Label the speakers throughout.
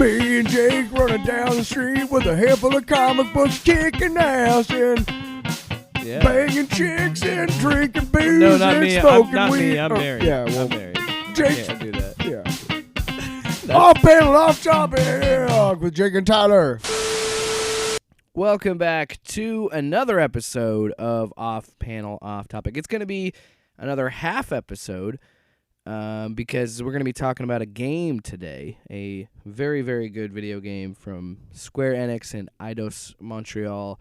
Speaker 1: Me and Jake running down the street with a handful of comic books, kicking ass and banging chicks and drinking booze
Speaker 2: No, not
Speaker 1: and
Speaker 2: me.
Speaker 1: smoking
Speaker 2: Not
Speaker 1: weed.
Speaker 2: me. I'm married.
Speaker 1: Yeah, well,
Speaker 2: I'm married.
Speaker 1: Jake.
Speaker 2: Can't do that.
Speaker 1: Yeah. Off panel, off topic with Jake and Tyler.
Speaker 2: Welcome back to another episode of Off Panel, Off Topic. It's going to be another half episode because we're going to be talking about a game today, a very, very good video game from Square Enix and Eidos, Montreal,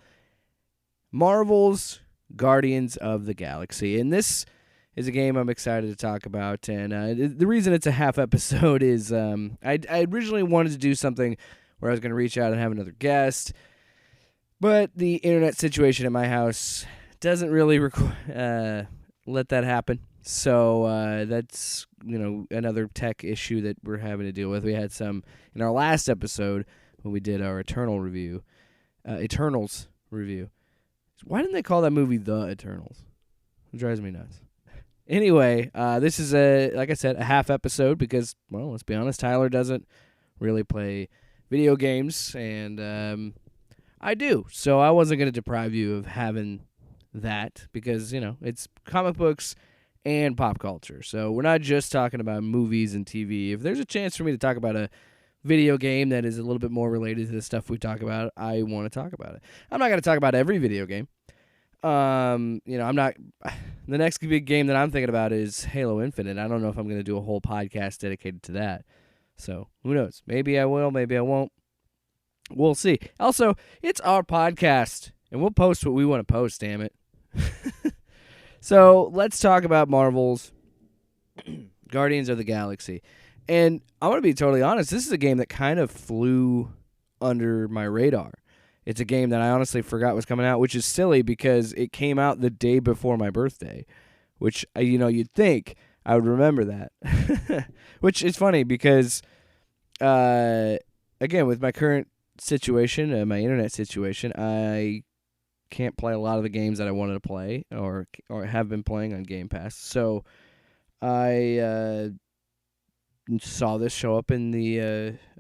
Speaker 2: Marvel's Guardians of the Galaxy. And this is a game I'm excited to talk about. And the reason it's a half episode is I originally wanted to do something where I was going to reach out and have another guest, but the internet situation at my house doesn't really let that happen. So that's, another tech issue that we're having to deal with. We had some in our last episode when we did our Eternals review. Why didn't they call that movie The Eternals? It drives me nuts. Anyway, this is like I said, a half episode because, well, let's be honest, Tyler doesn't really play video games, and I do. So I wasn't going to deprive you of having that because, it's comic books and pop culture. So we're not just talking about movies and TV. If there's a chance for me to talk about a video game that is a little bit more related to the stuff we talk about, I want to talk about it. I'm not going to talk about every video game. I'm not. The next big game that I'm thinking about is Halo Infinite. I don't know if I'm going to do a whole podcast dedicated to that. So who knows? Maybe I will. Maybe I won't. We'll see. Also, it's our podcast, and we'll post what we want to post, damn it. So let's talk about Marvel's Guardians of the Galaxy. And I want to be totally honest, this is a game that kind of flew under my radar. It's a game that I honestly forgot was coming out, which is silly because it came out the day before my birthday, which, you'd think I would remember that. Which is funny because, again, with my current situation, my internet situation, I can't play a lot of the games that I wanted to play or have been playing on Game Pass. So I saw this show up in the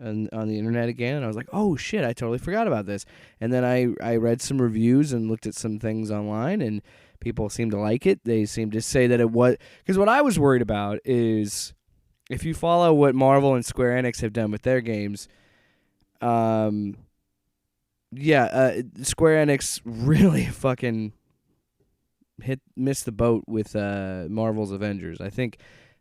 Speaker 2: on the internet again, and I was like, oh shit, I totally forgot about this. And then I read some reviews and looked at some things online, and people seemed to like it. They seemed to say that it was, because what I was worried about is if you follow what Marvel and Square Enix have done with their games, Square Enix really fucking missed the boat with Marvel's Avengers. I think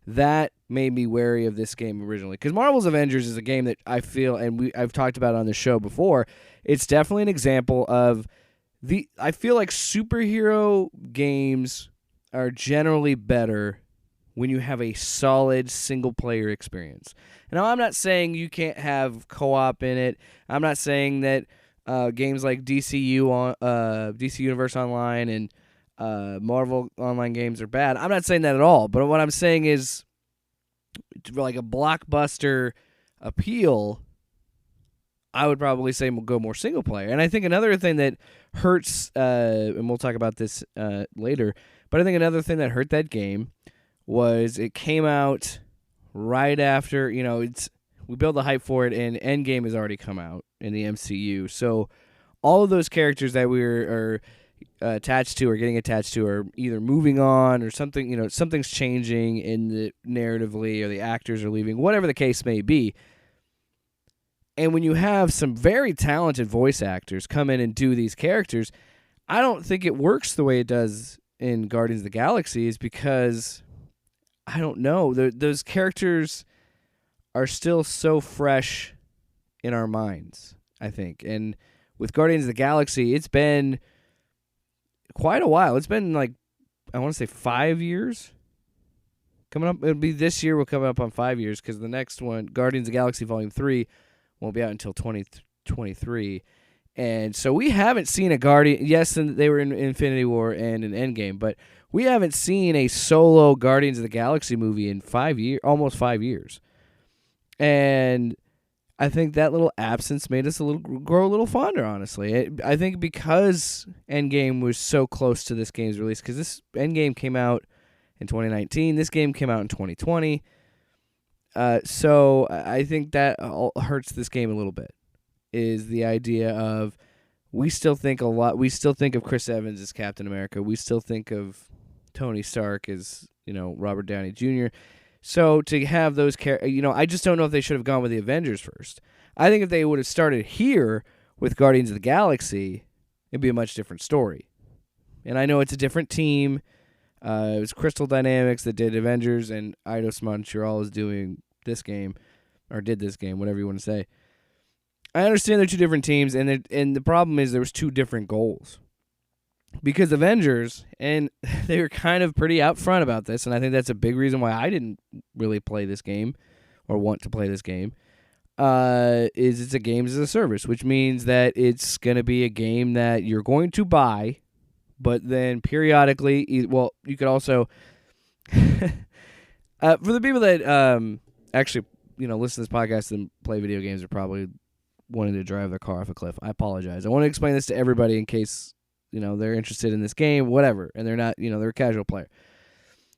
Speaker 2: that made me wary of this game originally, because Marvel's Avengers is a game that I feel, and I've talked about on the show before, it's definitely an example of I feel like superhero games are generally better when you have a solid single-player experience. Now, I'm not saying you can't have co-op in it. I'm not saying that games like DC Universe Online and Marvel Online games are bad. I'm not saying that at all. But what I'm saying is, like a blockbuster appeal, I would probably say go more single-player. And I think another thing that hurts, and we'll talk about this later, but I think another thing that hurt that game was it came out right after, we built the hype for it, and Endgame has already come out in the MCU. So all of those characters that are attached to or getting attached to are either moving on or something, something's changing in the narratively, or the actors are leaving, whatever the case may be. And when you have some very talented voice actors come in and do these characters, I don't think it works the way it does in Guardians of the Galaxy, is because, I don't know, those characters are still so fresh in our minds, I think. And with Guardians of the Galaxy, it's been quite a while. It's been like, I want to say 5 years. Coming up, it'll be this year, we'll come up on 5 years, because the next one, Guardians of the Galaxy Volume 3, won't be out until 2023. And so we haven't seen a Guardian. Yes, and they were in Infinity War and in Endgame, but we haven't seen a solo Guardians of the Galaxy movie in almost 5 years. And I think that little absence made us grow a little fonder, honestly. I think because Endgame was so close to this game's release, because this Endgame came out in 2019, this game came out in 2020. So I think that hurts this game a little bit. Is the idea of we still think of Chris Evans as Captain America. We still think of Tony Stark as, Robert Downey Jr. So to have those I just don't know if they should have gone with the Avengers first. I think if they would have started here with Guardians of the Galaxy, it'd be a much different story. And I know it's a different team. It was Crystal Dynamics that did Avengers, and Eidos Montreal is doing this game, or did this game, whatever you want to say. I understand they're two different teams, and the problem is there was two different goals. Because Avengers, and they were kind of pretty out front about this, and I think that's a big reason why I didn't really play this game, or want to play this game, is it's a games as a service, which means that it's going to be a game that you're going to buy, but then periodically, you could also, for the people that actually, listen to this podcast and play video games are probably wanting to drive their car off a cliff. I apologize. I want to explain this to everybody in case, they're interested in this game, whatever, and they're not, they're a casual player.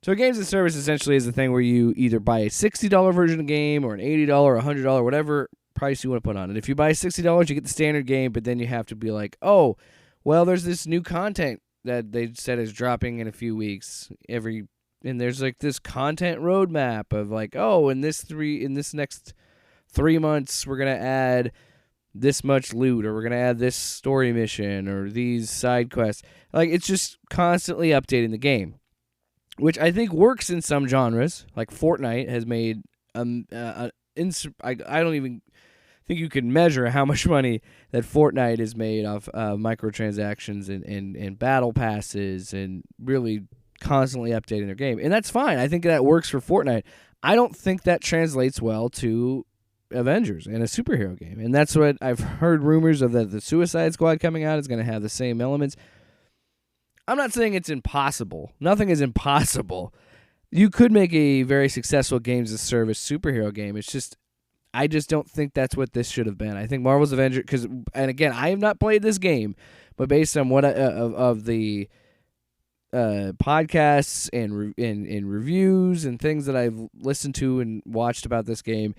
Speaker 2: So games as a service essentially is the thing where you either buy a $60 version of the game or an $80 or $100, whatever price you want to put on it. If you buy $60, you get the standard game, but then you have to be like, oh, well, there's this new content that they said is dropping in a few weeks and there's like this content roadmap of like, oh, in this next 3 months, we're going to add this much loot, or we're going to add this story mission, or these side quests. Like, it's just constantly updating the game, which I think works in some genres. Like Fortnite has made, I don't even think you can measure how much money that Fortnite has made off microtransactions and battle passes and really constantly updating their game. And that's fine. I think that works for Fortnite. I don't think that translates well to Avengers and a superhero game. And that's what I've heard rumors of, that the Suicide Squad coming out is going to have the same elements. I'm not saying it's impossible. Nothing is impossible. You could make a very successful games as a service superhero game. It's just, I just don't think that's what this should have been. I think Marvel's Avengers, and again, I have not played this game, but based on what of the podcasts and reviews and things that I've listened to and watched about this game,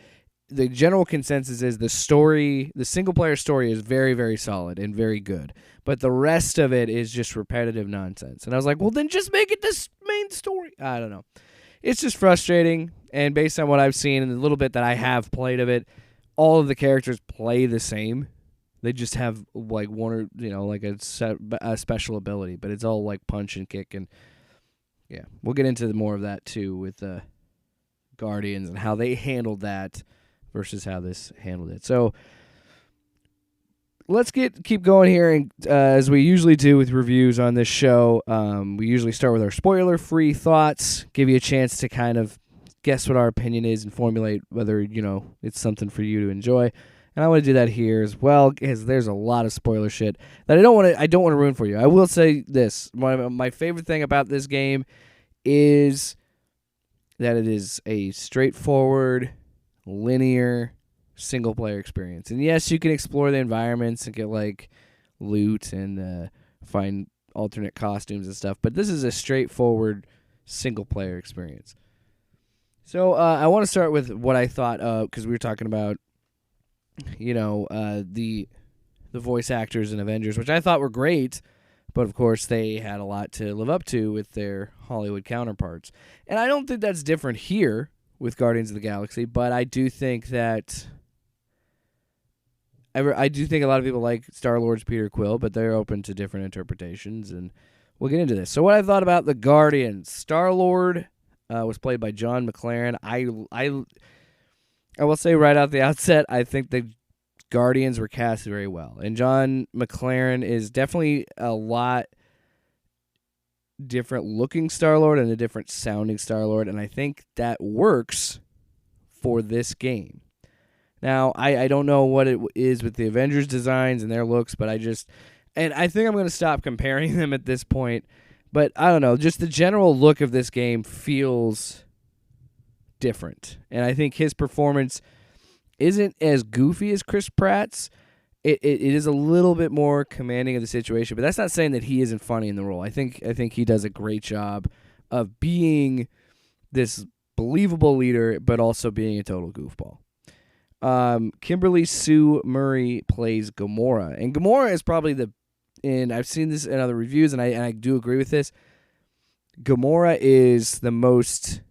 Speaker 2: the general consensus is the single-player story is very, very solid and very good. But the rest of it is just repetitive nonsense. And I was like, well, then just make it this main story. I don't know. It's just frustrating. And based on what I've seen and the little bit that I have played of it, all of the characters play the same. They just have like one or, like a special ability. But it's all like punch and kick. And yeah, we'll get into more of that too with Guardians and how they handled that versus how this handled it. So let's keep going here, and as we usually do with reviews on this show, we usually start with our spoiler-free thoughts, give you a chance to kind of guess what our opinion is and formulate whether it's something for you to enjoy. And I want to do that here as well, because there's a lot of spoiler shit that I don't want to ruin for you. I will say this: my favorite thing about this game is that it is a straightforward, linear single-player experience. And yes, you can explore the environments and get like loot and find alternate costumes and stuff, but this is a straightforward single-player experience. So I want to start with what I thought of, because we were talking about the voice actors in Avengers, which I thought were great, but of course they had a lot to live up to with their Hollywood counterparts. And I don't think that's different here with Guardians of the Galaxy, but I do think that I do think a lot of people like Star-Lord's Peter Quill, but they're open to different interpretations, and we'll get into this. So what I thought about the Guardians: Star-Lord was played by John McClaren. I will say right out the outset, I think the Guardians were cast very well, and John McClaren is definitely a lot different looking Star-Lord and a different sounding Star-Lord, and I think that works for this game. Now, I don't know what it is with the Avengers designs and their looks, but I think I'm going to stop comparing them at this point, but I don't know, just the general look of this game feels different, and I think his performance isn't as goofy as Chris Pratt's. It is a little bit more commanding of the situation, but that's not saying that he isn't funny in the role. I think he does a great job of being this believable leader, but also being a total goofball. Kimberly Sue Murray plays Gamora, and Gamora is probably and I've seen this in other reviews, and I do agree with this. Gamora is the most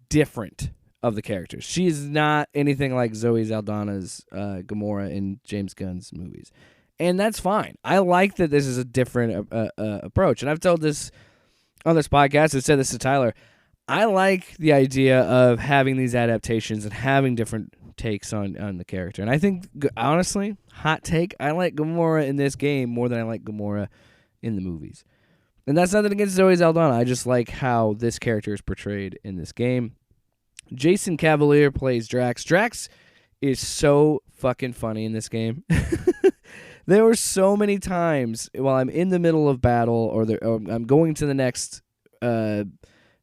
Speaker 2: different of the characters. She is not anything like Zoe Saldana's Gamora in James Gunn's movies, and that's fine. I like that this is a different approach, and I've told this on this podcast. I said this to Tyler. I like the idea of having these adaptations and having different takes on the character. And I think, honestly, hot take, I like Gamora in this game more than I like Gamora in the movies. And that's nothing against Zoe Saldana. I just like how this character is portrayed in this game. Jason Cavalier plays Drax. Drax is so fucking funny in this game. There were so many times while I'm in the middle of battle or I'm going to the next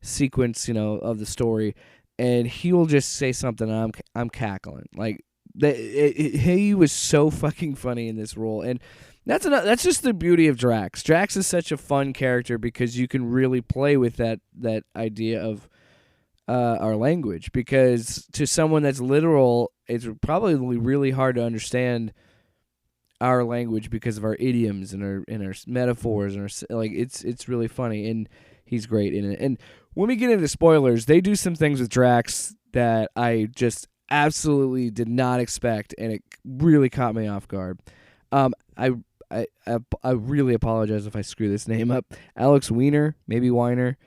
Speaker 2: sequence, of the story, and he will just say something and I'm cackling. Like he was so fucking funny in this role, and that's just the beauty of Drax. Drax is such a fun character because you can really play with that idea of our language, because to someone that's literal, it's probably really hard to understand our language because of our idioms and our metaphors and it's really funny, and he's great in it. And when we get into spoilers, they do some things with Drax that I just absolutely did not expect, and it really caught me off guard. I really apologize if I screw this name up. Alex Weiner, maybe Weiner,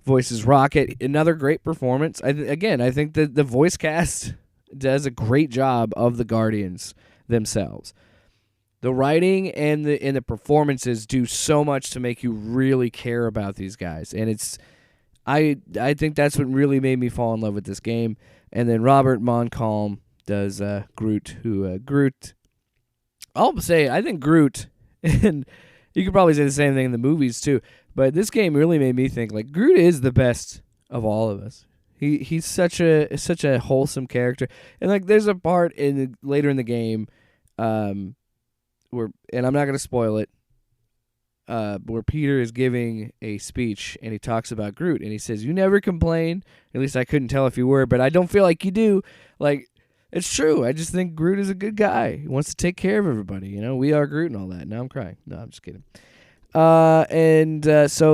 Speaker 2: voices Rocket. Another great performance. I think that the voice cast does a great job of the Guardians themselves. The writing and the performances do so much to make you really care about these guys, and I think that's what really made me fall in love with this game. And then Robert Moncalm does Groot, Groot. I'll say I think Groot, and you could probably say the same thing in the movies too, but this game really made me think like Groot is the best of all of us. He's such a wholesome character, and like there's a part later in the game, where, and I'm not going to spoil it, where Peter is giving a speech, and he talks about Groot, and he says, "You never complain." At least I couldn't tell if you were, but I don't feel like you do. Like, it's true. I just think Groot is a good guy. He wants to take care of everybody. We are Groot and all that. Now I'm crying. No, I'm just kidding. So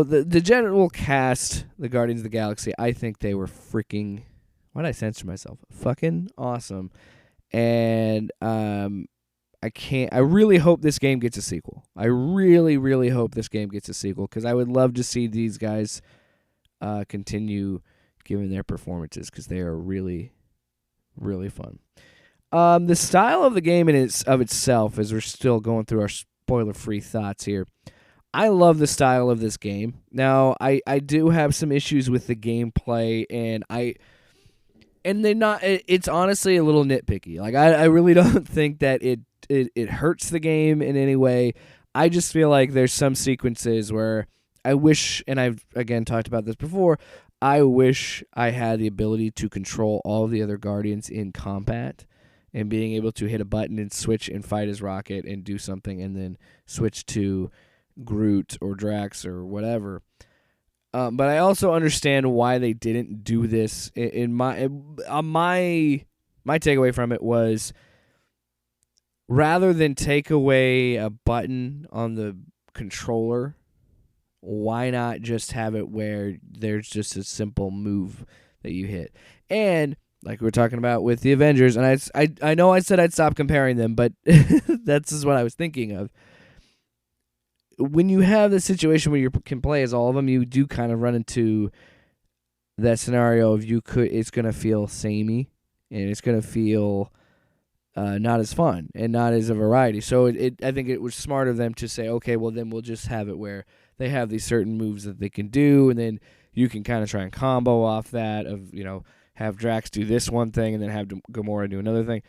Speaker 2: the general cast, the Guardians of the Galaxy, I think they were freaking, why did I censor myself? Fucking awesome. And I really hope this game gets a sequel. I really, really hope this game gets a sequel, because I would love to see these guys continue giving their performances, because they are really, really fun. The style of the game of itself, as we're still going through our spoiler-free thoughts here, I love the style of this game. Now, I do have some issues with the gameplay, and they're not. It's honestly a little nitpicky. Like I really don't think that it hurts the game in any way. I just feel like there's some sequences where I wish, and I've again talked about this before, I wish I had the ability to control all the other Guardians in combat, and being able to hit a button and switch and fight as Rocket and do something, and then switch to Groot or Drax or whatever. But I also understand why they didn't do this. My takeaway from it was, rather than take away a button on the controller, why not just have it where there's just a simple move that you hit? And like we were talking about with the Avengers, and I know I said I'd stop comparing them, but that's just what I was thinking of. When you have the situation where you can play as all of them, you do kind of run into that scenario of it's going to feel samey, and it's going to feel not as fun and not as a variety. So I think it was smart of them to say, okay, well then we'll just have it where they have these certain moves that they can do, and then you can kind of try and combo off that of, have Drax do this one thing and then have Gamora do another thing,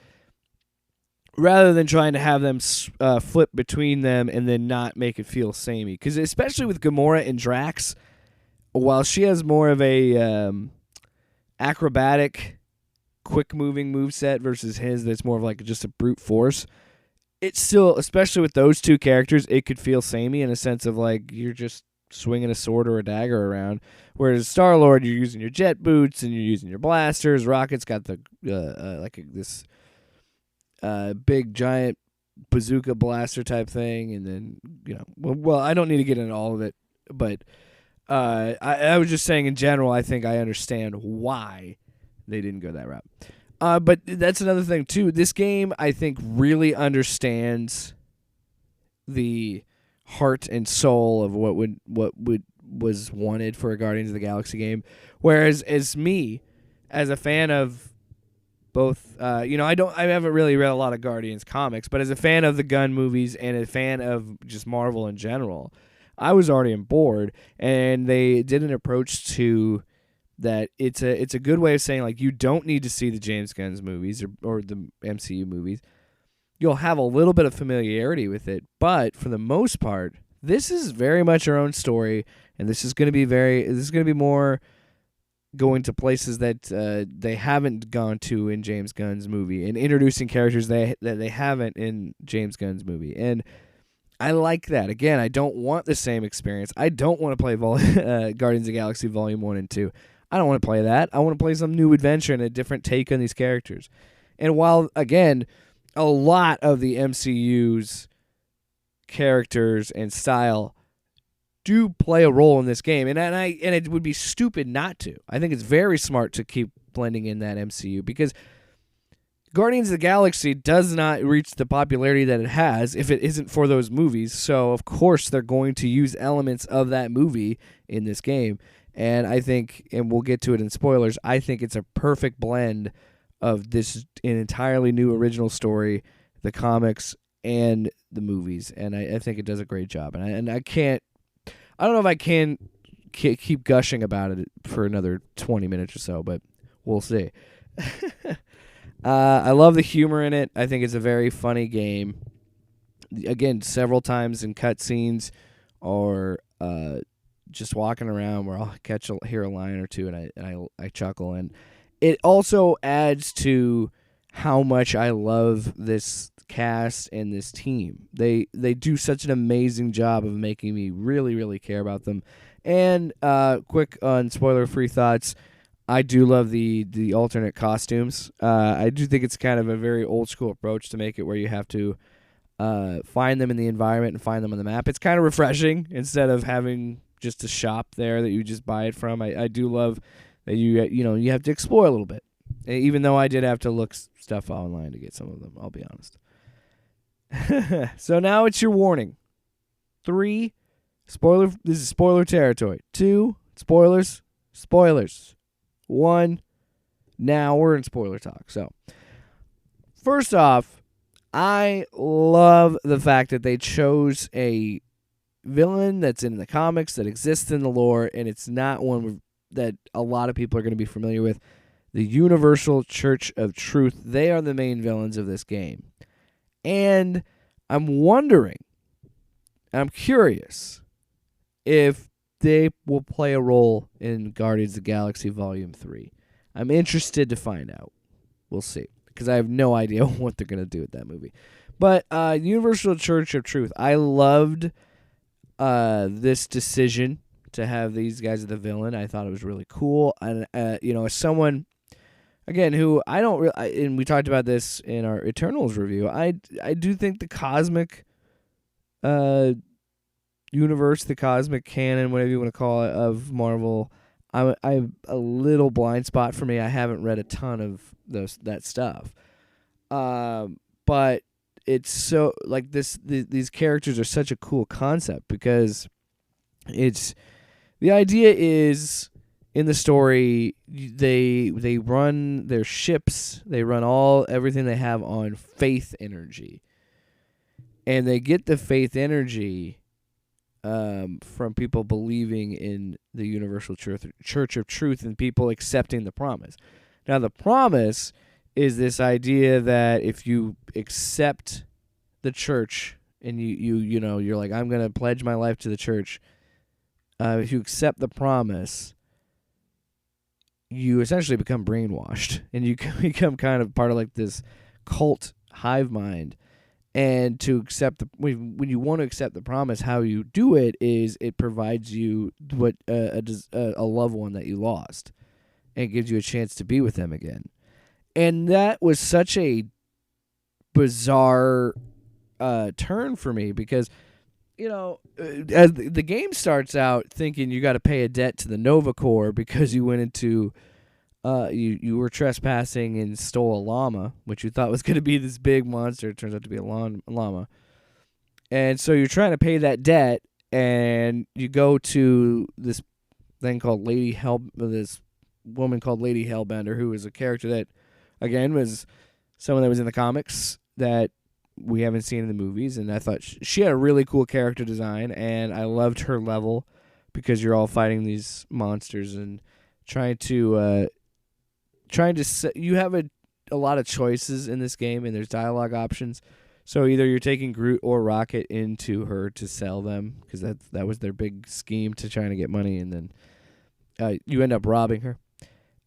Speaker 2: rather than trying to have them flip between them and then not make it feel samey. Because especially with Gamora and Drax, while she has more of a acrobatic, quick-moving moveset versus his that's more of like just a brute force, it's still, especially with those two characters, it could feel samey in a sense of like you're just swinging a sword or a dagger around. Whereas Star-Lord, you're using your jet boots and you're using your blasters. Rocket's got the this big giant bazooka blaster type thing, and then well, I don't need to get into all of it, but I was just saying in general, I think I understand why they didn't go that route. But that's another thing too. This game, I think, really understands the heart and soul of what was wanted for a Guardians of the Galaxy game. Whereas as a fan of both, I haven't really read a lot of Guardians comics, but as a fan of the Gunn movies and a fan of just Marvel in general, I was already on board, and they did an approach to that. It's a good way of saying, like, you don't need to see the James Gunn's movies or the MCU movies. You'll have a little bit of familiarity with it, but for the most part, this is very much our own story, and this is going to be more going to places that they haven't gone to in James Gunn's movie, and introducing characters that they haven't in James Gunn's movie. And I like that. Again, I don't want the same experience. I don't want to play Guardians of the Galaxy Volume 1 and 2. I don't want to play that. I want to play some new adventure and a different take on these characters. And while, again, a lot of the MCU's characters and style do play a role in this game, and it would be stupid not to. I think it's very smart to keep blending in that MCU, because Guardians of the Galaxy does not reach the popularity that it has if it isn't for those movies. So, of course, they're going to use elements of that movie in this game. And I think, and we'll get to it in spoilers, I think it's a perfect blend of this an entirely new original story, the comics, and the movies. And I think it does a great job. And I don't know if I can keep gushing about it for another 20 minutes or so, but we'll see. I love the humor in it. I think it's a very funny game. Again, several times in cutscenes or just walking around where I'll hear a line or two and I chuckle. And it also adds to how much I love this cast and this team. They do such an amazing job of making me really, really care about them. And quick on spoiler-free thoughts, I do love the alternate costumes. I do think it's kind of a very old-school approach to make it where you have to find them in the environment and find them on the map. It's kind of refreshing instead of having just a shop there that you just buy it from. I do love that you have to explore a little bit, even though I did have to look stuff online to get some of them, I'll be honest. So now it's your warning. 3, spoiler. This is spoiler territory. 2, spoilers. 1, now we're in spoiler talk. So, first off, I love the fact that they chose a villain that's in the comics, that exists in the lore, and it's not one that a lot of people are going to be familiar with. The Universal Church of Truth. They are the main villains of this game. And I'm wondering, I'm curious, if they will play a role in Guardians of the Galaxy Volume 3. I'm interested to find out. We'll see, because I have no idea what they're going to do with that movie. But Universal Church of Truth, I loved this decision to have these guys as the villain. I thought it was really cool. And, as someone, again, who I don't really, and we talked about this in our Eternals review, I do think the cosmic universe, the cosmic canon, whatever you want to call it, of Marvel, I'm a little blind spot for me. I haven't read a ton of that stuff, but it's so like these characters are such a cool concept, because it's the idea is in the story they run their ships, they run everything they have on faith energy, and they get the faith energy from people believing in the Universal Church of Truth and people accepting the promise. Now, the promise is this idea that if you accept the church and you're like, I'm going to pledge my life to the church, if you accept the promise, you essentially become brainwashed and you become kind of part of like this cult hive mind. And to accept when you want to accept the promise, how you do it is it provides you what a loved one that you lost, and it gives you a chance to be with them again. And that was such a bizarre turn for me because, as the game starts out thinking you got to pay a debt to the Nova Corps because you went into you were trespassing and stole a llama, which you thought was going to be this big monster. It turns out to be a llama. And so you're trying to pay that debt, and you go to this thing called this woman called Lady Hellbender, who is a character that, again, was someone that was in the comics that we haven't seen in the movies. And I thought she had a really cool character design, and I loved her level because you're all fighting these monsters and trying to you have a lot of choices in this game, and there's dialogue options. So either you're taking Groot or Rocket into her to sell them, because that was their big scheme to trying to get money, and then you end up robbing her.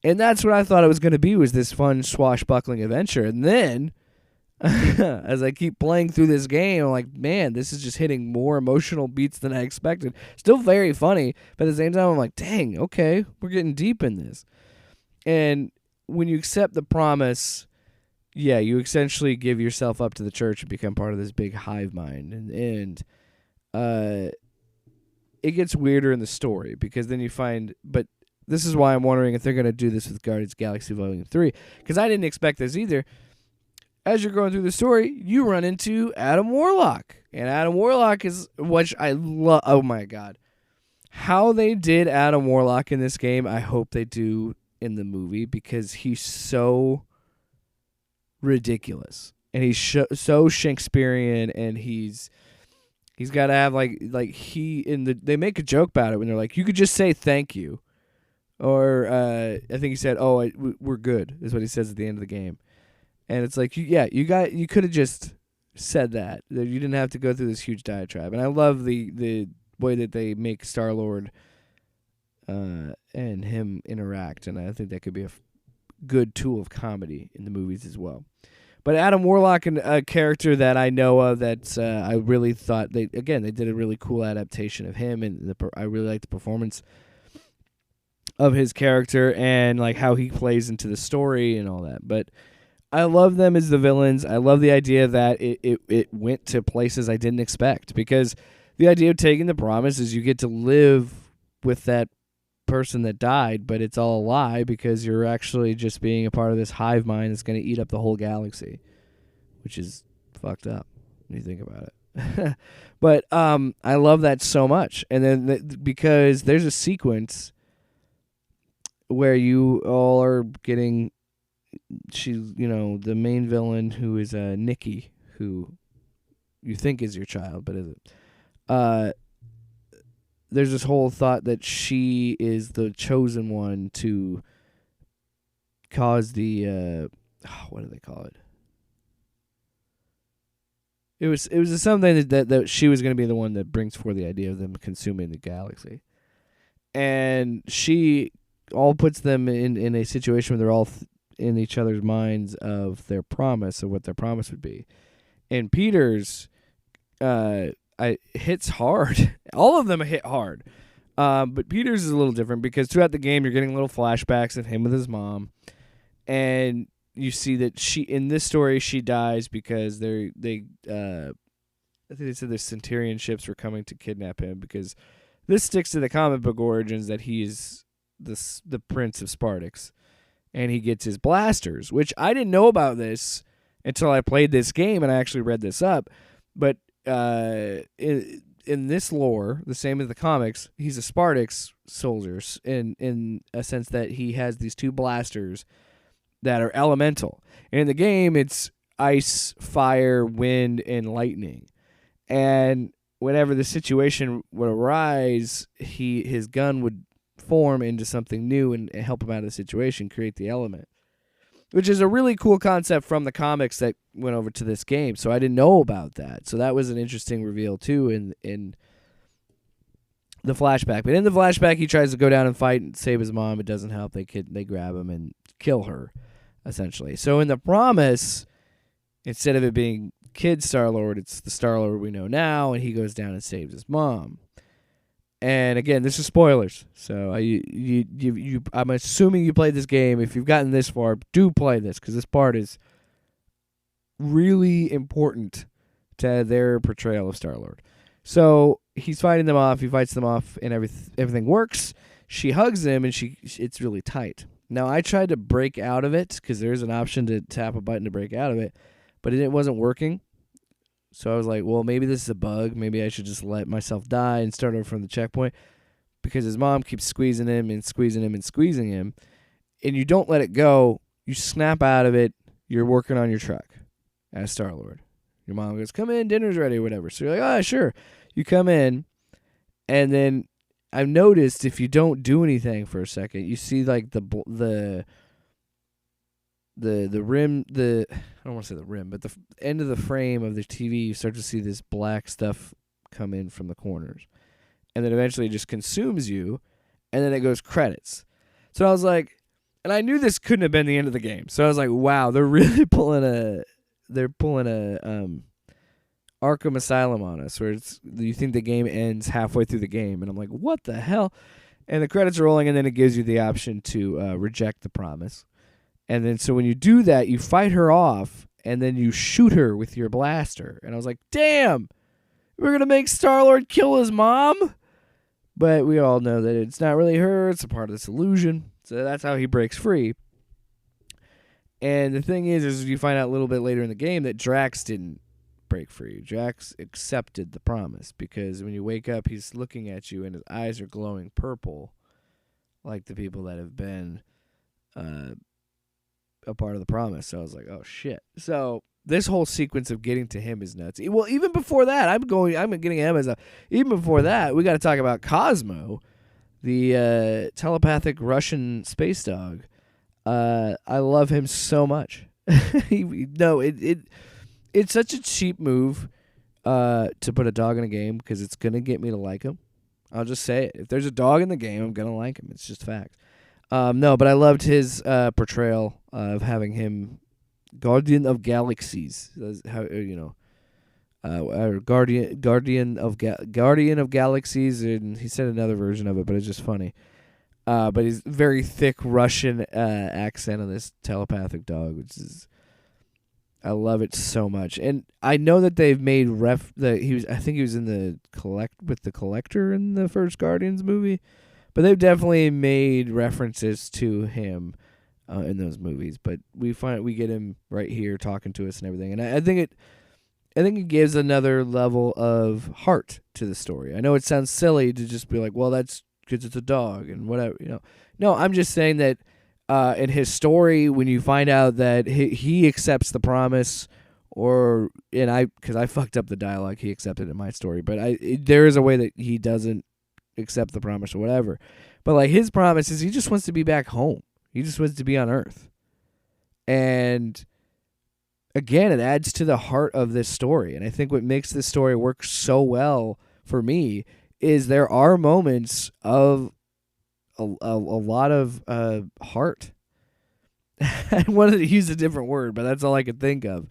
Speaker 2: And that's what I thought it was going to be, was this fun swashbuckling adventure. And then, as I keep playing through this game, I'm like, man, this is just hitting more emotional beats than I expected. Still very funny, but at the same time, I'm like, dang, okay, we're getting deep in this. And when you accept the promise, yeah, you essentially give yourself up to the church and become part of this big hive mind. And it gets weirder in the story, because then you find, but this is why I'm wondering if they're going to do this with Guardians of the Galaxy Volume 3, because I didn't expect this either. As you're going through the story, you run into Adam Warlock. And Adam Warlock is, which I love, oh my God. How they did Adam Warlock in this game, I hope they do in the movie, because he's so ridiculous. And he's so Shakespearean, and he's got to have they make a joke about it when they're like, you could just say thank you. Or I think he said, we're good, is what he says at the end of the game. And it's like, you could have just said that. You didn't have to go through this huge diatribe. And I love the way that they make Star-Lord and him interact. And I think that could be a good tool of comedy in the movies as well. But Adam Warlock, a character that I know of that I really thought they did a really cool adaptation of him. And I really like the performance of his character and like how he plays into the story and all that. But I love them as the villains. I love the idea that it went to places I didn't expect, because the idea of taking the promise is you get to live with that person that died, but it's all a lie, because you're actually just being a part of this hive mind that's going to eat up the whole galaxy, which is fucked up when you think about it. But I love that so much. And then because there's a sequence where you all are getting, the main villain, who is Nikki, who you think is your child, but isn't. There's this whole thought that she is the chosen one to cause the what do they call it? It was something that she was going to be the one that brings forth the idea of them consuming the galaxy, and she all puts them in a situation where they're all in each other's minds of their promise, of what their promise would be. And Peter's hits hard. All of them hit hard. But Peter's is a little different, because throughout the game you're getting little flashbacks of him with his mom, and you see that in this story she dies because I think they said the Centurion ships were coming to kidnap him, because this sticks to the comic book origins that he is the Prince of Spartax, and he gets his blasters, which I didn't know about this until I played this game, and I actually read this up. But in this lore, the same as the comics, he's a Spartax soldier in a sense that he has these two blasters that are elemental. And in the game, it's ice, fire, wind, and lightning. And whenever the situation would arise, his gun would form into something new and help him out of the situation, create the element, which is a really cool concept from the comics that went over to this game. So I didn't know about that. So that was an interesting reveal too in the flashback. But in the flashback, he tries to go down and fight and save his mom. It doesn't help. They grab him and kill her, essentially. So in the promise, instead of it being kid Star-Lord, it's the Star-Lord we know now, and he goes down and saves his mom. And again, this is spoilers, so I'm assuming you played this game. If you've gotten this far, do play this, because this part is really important to their portrayal of Star-Lord. So he's fighting them off. He fights them off, and everything works. She hugs him, and it's really tight. Now, I tried to break out of it, because there's an option to tap a button to break out of it, but it wasn't working. So I was like, well, maybe this is a bug. Maybe I should just let myself die and start over from the checkpoint, because his mom keeps squeezing him and squeezing him and squeezing him, and you don't let it go. You snap out of it. You're working on your truck as Star-Lord. Your mom goes, come in, dinner's ready, or whatever. So you're like, oh, sure. You come in, and then I've noticed if you don't do anything for a second, you see like the rim, I don't want to say the rim, but the end of the frame of the TV, you start to see this black stuff come in from the corners. And then eventually it just consumes you, and then it goes credits. So I was like, and I knew this couldn't have been the end of the game. So I was like, wow, they're really pulling a Arkham Asylum on us, where you think the game ends halfway through the game, and I'm like, what the hell? And the credits are rolling, and then it gives you the option to reject the promise. And then so when you do that, you fight her off, and then you shoot her with your blaster. And I was like, damn, we're going to make Star-Lord kill his mom? But we all know that it's not really her. It's a part of this illusion. So that's how he breaks free. And the thing is you find out a little bit later in the game that Drax didn't break free. Drax accepted the promise, because when you wake up, he's looking at you, and his eyes are glowing purple, like the people that have been a part of the promise. So I was like, oh shit. So this whole sequence of getting to him is nuts. Well, even before that, I'm getting him as even before that, we got to talk about Cosmo, the telepathic Russian space dog. I love him so much. It's such a cheap move to put a dog in a game, because it's gonna get me to like him. I'll just say it. If there's a dog in the game, I'm gonna like him. It's just fact. No, but I loved his portrayal of having him Guardian of Galaxies. How Guardian of Galaxies, and he said another version of it, but it's just funny. But he's very thick Russian accent on this telepathic dog, which is, I love it so much. And I know that they've made I think he was in the Collector in the first Guardians movie. But they've definitely made references to him in those movies. But we get him right here talking to us and everything. And I think it gives another level of heart to the story. I know it sounds silly to just be like, well, that's because it's a dog and whatever, No, I'm just saying that in his story, when you find out that he accepts the promise, because I fucked up the dialogue, he accepted it in my story, but there is a way that he doesn't accept the promise or whatever. But like, his promise is he just wants to be back home. He just wants to be on Earth. And again, it adds to the heart of this story. And I think what makes this story work so well for me is there are moments of a lot of heart. I wanted to use a different word, but that's all I could think of.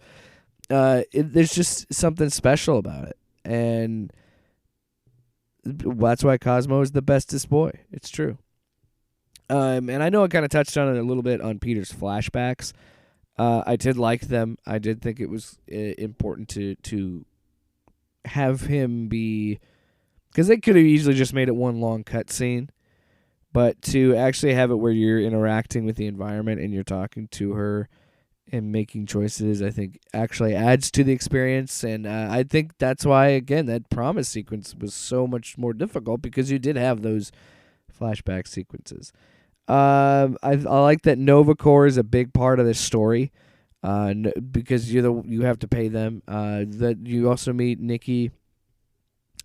Speaker 2: There's just something special about it. And that's why Cosmo is the bestest boy. It's true. And I know I kind of touched on it a little bit on Peter's flashbacks. I did like them. I did think it was important to have him be, because they could have easily just made it one long cutscene, but to actually have it where you're interacting with the environment and you're talking to her and making choices, I think actually adds to the experience. And I think that's why, again, that promise sequence was so much more difficult, because you did have those flashback sequences. I like that Nova Corps is a big part of this story, because you have to pay them. That you also meet Nikki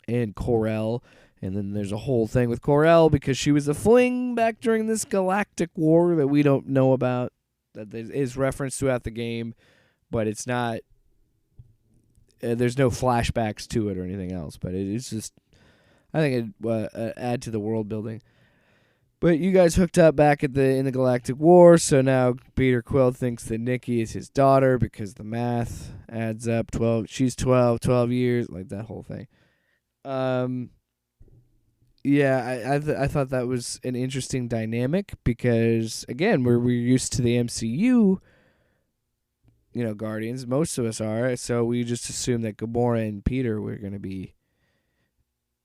Speaker 2: and Cor-El, and then there's a whole thing with Cor-El because she was a fling back during this galactic war that we don't know about, that is referenced throughout the game, but it's not. There's no flashbacks to it or anything else, but it's just, I think it add to the world building. But you guys hooked up back in the Galactic War, so now Peter Quill thinks that Nikki is his daughter because the math adds up. 12, she's 12 years, like that whole thing. Yeah, I thought that was an interesting dynamic because, again, we're used to the MCU, Guardians. Most of us are, so we just assume that Gamora and Peter were going to be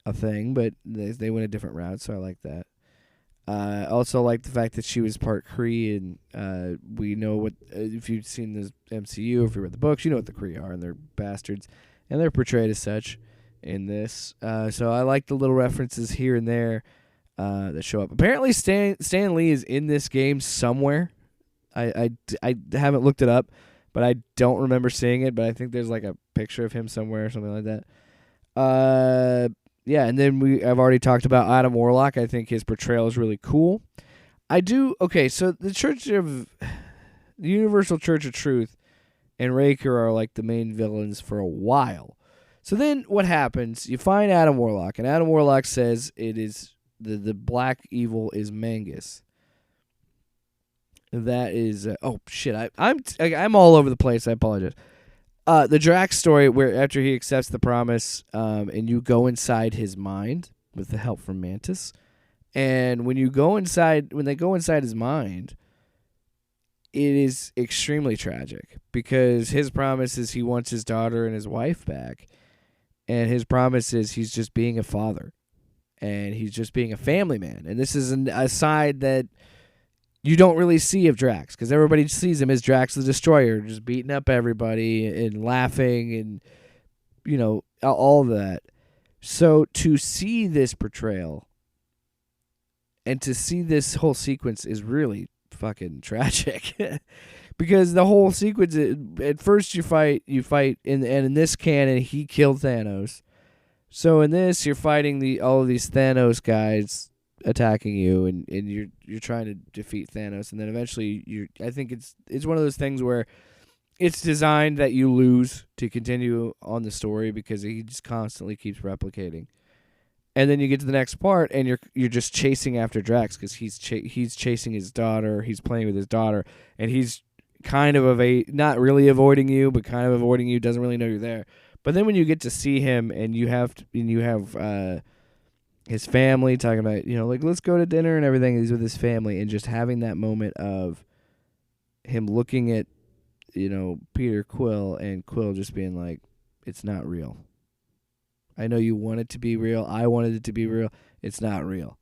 Speaker 2: a thing, but they went a different route, so I like that. I also like the fact that she was part Kree, and we know what, if you've seen the MCU, if you read the books, you know what the Kree are, and they're bastards, and they're portrayed as such in this. So I like the little references here and there that show up. Apparently Stan Lee is in this game somewhere. I haven't looked it up, but I don't remember seeing it, but I think there's like a picture of him somewhere or something like that. Yeah, and then I've already talked about Adam Warlock. I think his portrayal is really cool. Okay, so the Universal Church of Truth and Raker are like the main villains for a while. So then what happens, you find Adam Warlock, and Adam Warlock says it is the black evil is Mangus. That is I'm all over the place. I apologize. The Drax story, where after he accepts the promise, and you go inside his mind with the help from Mantis, and when they go inside his mind, it is extremely tragic because his promise is he wants his daughter and his wife back, and his promise is he's just being a father, and he's just being a family man, and this is a side that you don't really see of Drax because everybody sees him as Drax the Destroyer, just beating up everybody and laughing and, all of that. So to see this portrayal and to see this whole sequence is really fucking tragic because the whole sequence, at first you fight, and in this canon, he killed Thanos. So in this, you're fighting all of these Thanos guys attacking you, and you're trying to defeat Thanos, and then eventually I think it's one of those things where it's designed that you lose to continue on the story because he just constantly keeps replicating, and then you get to the next part and you're just chasing after Drax because he's chasing his daughter, he's playing with his daughter, and he's kind of not really avoiding you, but kind of avoiding you, doesn't really know you're there. But then when you get to see him and you have his family talking about, let's go to dinner and everything. He's with his family and just having that moment of him looking at, Peter Quill and Quill just being like, it's not real. I know you want it to be real. I wanted it to be real. It's not real.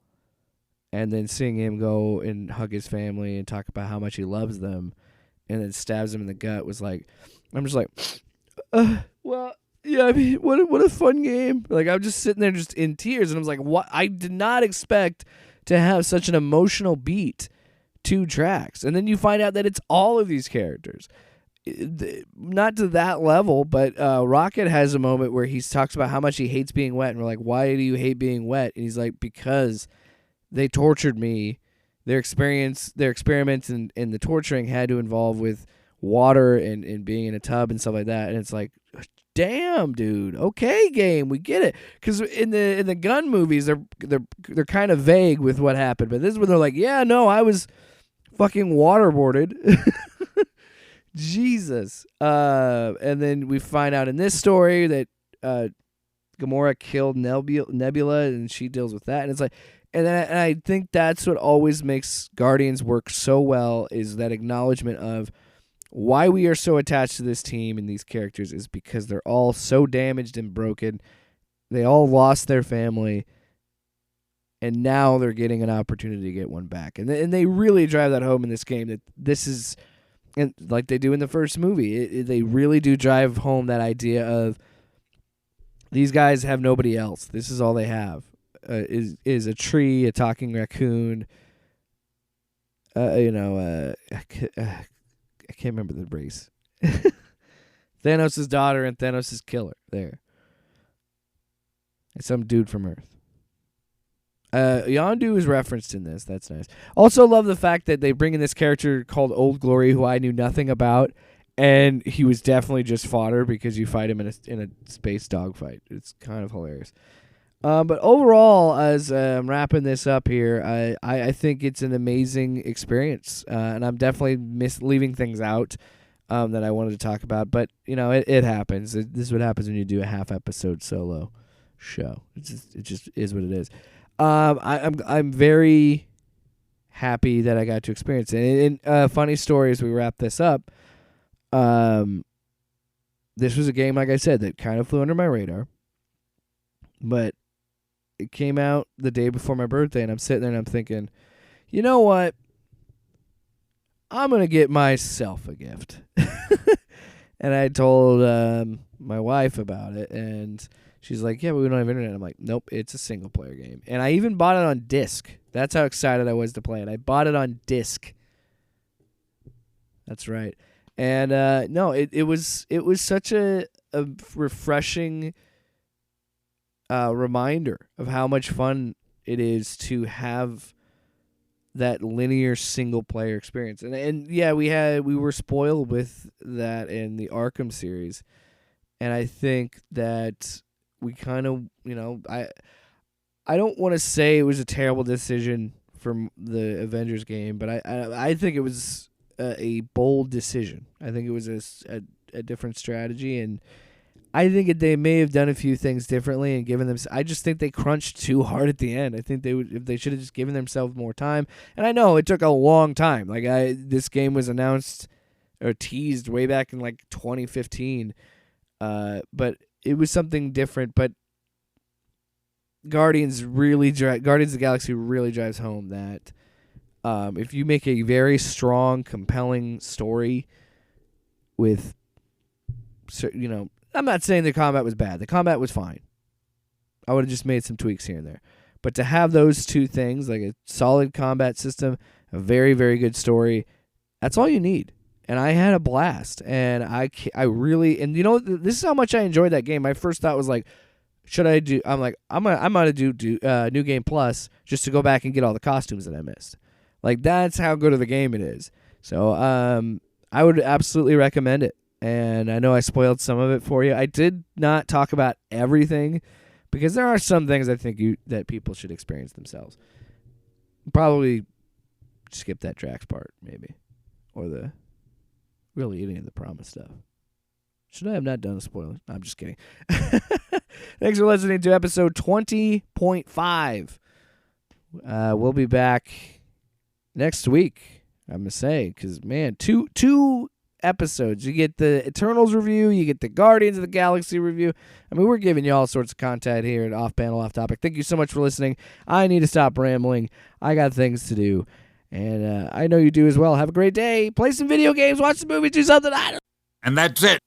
Speaker 2: And then seeing him go and hug his family and talk about how much he loves them and then stabs him in the gut was like, I'm just like, well, yeah, I mean, what a fun game. Like, I'm just sitting there just in tears, and I was like, what? I did not expect to have such an emotional beat to Drax. And then you find out that it's all of these characters. Not to that level, but Rocket has a moment where he talks about how much he hates being wet, and we're like, why do you hate being wet? And he's like, because they tortured me. Their experiments and the torturing had to involve with water and being in a tub and stuff like that. And it's like, damn, dude. Okay, game, we get it. Because in the gun movies, they're kind of vague with what happened, but this is where they're like, yeah, no, I was fucking waterboarded. Jesus. And then we find out in this story that Gamora killed Nebula, and she deals with that. And it's like, and I think that's what always makes Guardians work so well is that acknowledgement of why we are so attached to this team and these characters is because they're all so damaged and broken. They all lost their family, and now they're getting an opportunity to get one back. And they really drive that home in this game that this is, and like they do in the first movie, they really do drive home that idea of these guys have nobody else. This is all they have. Is a tree, a talking raccoon, I can't remember the race. Thanos' daughter and Thanos' killer. There. And some dude from Earth. Yondu is referenced in this. That's nice. Also love the fact that they bring in this character called Old Glory, who I knew nothing about, and he was definitely just fodder because you fight him in a space dogfight. It's kind of hilarious. But overall, as I'm wrapping this up here, I think it's an amazing experience, and I'm definitely leaving things out that I wanted to talk about. But it happens. This is what happens when you do a half episode solo show. It just is what it is. I'm very happy that I got to experience it. And funny story as we wrap this up. This was a game, like I said, that kind of flew under my radar, but it came out the day before my birthday, and I'm sitting there and I'm thinking, you know what? I'm going to get myself a gift. And I told my wife about it, and she's like, yeah, but we don't have internet. I'm like, nope, it's a single-player game. And I even bought it on disc. That's how excited I was to play it. I bought it on disc. That's right. And no, it was such a refreshing reminder of how much fun it is to have that linear single player experience. And yeah, we were spoiled with that in the Arkham series. And I think that we kind of, I don't want to say it was a terrible decision from the Avengers game, but I think it was a bold decision. I think it was a different strategy, and I think they may have done a few things differently and given them. I just think they crunched too hard at the end. I think they should have just given themselves more time. And I know it took a long time. Like this game was announced or teased way back in like 2015, but it was something different. But Guardians of the Galaxy really drives home that if you make a very strong, compelling story with, I'm not saying the combat was bad. The combat was fine. I would have just made some tweaks here and there. But to have those two things, like a solid combat system, a very, very good story, that's all you need. And I had a blast. And I really, and this is how much I enjoyed that game. My first thought was like, should I do, I'm like, I'm going to do New Game Plus just to go back and get all the costumes that I missed. Like, that's how good of a game it is. So I would absolutely recommend it. And I know I spoiled some of it for you. I did not talk about everything because there are some things I think that people should experience themselves. Probably skip that Drax part, maybe. Or the really eating the promise stuff. Should I have not done a spoiler? I'm just kidding. Thanks for listening to episode 20.5. We'll be back next week, I'm going to say, because, man, two episodes. You get the Eternals review, you get the Guardians of the Galaxy review. I mean, we're giving you all sorts of content here at Off Panel, Off Topic. Thank you so much for listening. I need to stop rambling. I got things to do, and I know you do as well. Have a great day. Play some video games, watch some movies, do something. And that's it.